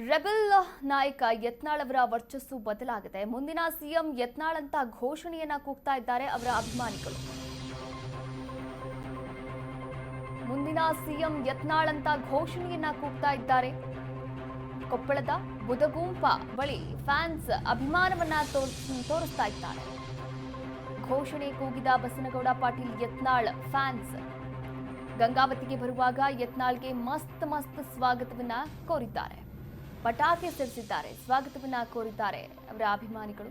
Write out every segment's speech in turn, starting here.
Rebel ನಾಯಕ ಯತ್ನಾಳ್ ಅವರ ವರ್ಚಸ್ಸು ಬದಲಾಗಿದೆ. ಮುಂದಿನ ಸಿಎಂ ಯತ್ನಾಳ್ ಅಂತ ಘೋಷಣೆಯನ್ನ ಕೂಗ್ತಾ ಇದ್ದಾರೆ ಅವರ ಅಭಿಮಾನಿಗಳು. ಮುಂದಿನ ಸಿಎಂ ಯತ್ನಾಳ್ ಅಂತ ಘೋಷಣೆಯನ್ನ ಕೂಗ್ತಾ ಇದ್ದಾರೆ. ಕೊಪ್ಪಳದ ಬುದಗುಂಪ ಬಳಿ ಫ್ಯಾನ್ಸ್ ಅಭಿಮಾನವನ್ನ ತೋರಿಸ್ತಾ ಇದ್ದಾರೆ. ಘೋಷಣೆ ಕೂಗಿದ ಬಸನಗೌಡ ಪಾಟೀಲ್ ಯತ್ನಾಳ್ ಫ್ಯಾನ್ಸ್ ಗಂಗಾವತಿಗೆ ಬರುವಾಗ ಯತ್ನಾಳ್ಗೆ ಮಸ್ತ್ ಸ್ವಾಗತವನ್ನ ಕೋರಿದ್ದಾರೆ. ಪಟಾಕಿ ಸಿಡಿಸಿದ್ದಾರೆ, ಸ್ವಾಗತವನ್ನ ಕೋರಿದ್ದಾರೆ ಅವರ ಅಭಿಮಾನಿಗಳು.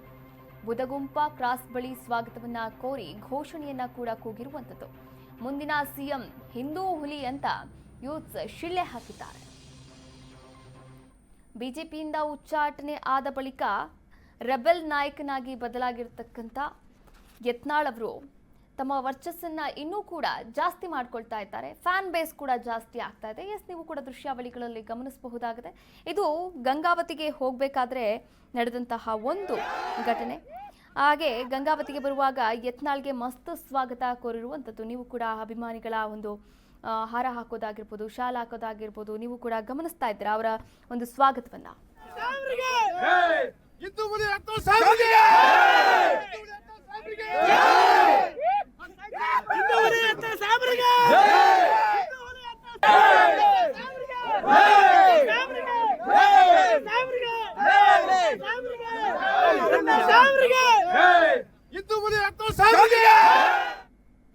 ಬುದಗುಂಪ ಕ್ರಾಸ್ ಬಳಿ ಸ್ವಾಗತವನ್ನ ಕೋರಿ ಘೋಷಣೆಯನ್ನ ಕೂಡ ಕೂಗಿರುವಂಥದ್ದು. ಮುಂದಿನ ಸಿಎಂ ಹಿಂದೂ ಹುಲಿ ಅಂತ ಯೂತ್ಸ್ ಶಿಳ್ಳೆ ಹಾಕಿದ್ದಾರೆ. ಬಿಜೆಪಿಯಿಂದ ಉಚ್ಚಾಟನೆ ಆದ ಬಳಿಕ ರೆಬೆಲ್ ನಾಯಕನಾಗಿ ಬದಲಾಗಿರತಕ್ಕಂಥ ಯತ್ನಾಳ್ ಅವರು ತಮ್ಮ ವರ್ಚಸ್ಸನ್ನ ಇನ್ನೂ ಕೂಡ ಜಾಸ್ತಿ ಮಾಡ್ಕೊಳ್ತಾ ಇದ್ದಾರೆ. ಫ್ಯಾನ್ ಬೇಸ್ ಕೂಡ ಜಾಸ್ತಿ ಆಗ್ತಾ ಇದೆ. ನೀವು ಕೂಡ ದೃಶ್ಯಾವಳಿಗಳಲ್ಲಿ ಗಮನಿಸಬಹುದಾಗಿದೆ. ಇದು ಗಂಗಾವತಿಗೆ ಹೋಗಬೇಕಾದ್ರೆ ನಡೆದಂತಹ ಒಂದು ಘಟನೆ. ಹಾಗೆ ಗಂಗಾವತಿಗೆ ಬರುವಾಗ ಯತ್ನಾಳ್ಗೆ ಮಸ್ತ್ ಸ್ವಾಗತ ಕೋರಿರುವಂಥದ್ದು. ನೀವು ಕೂಡ ಅಭಿಮಾನಿಗಳ ಒಂದು ಹಾರ ಹಾಕೋದಾಗಿರ್ಬೋದು, ಶಾಲ್ ಹಾಕೋದಾಗಿರ್ಬೋದು, ನೀವು ಕೂಡ ಗಮನಿಸ್ತಾ ಇದ್ದೀರಾ ಅವರ ಒಂದು ಸ್ವಾಗತವನ್ನ. ಹಿಂದೂ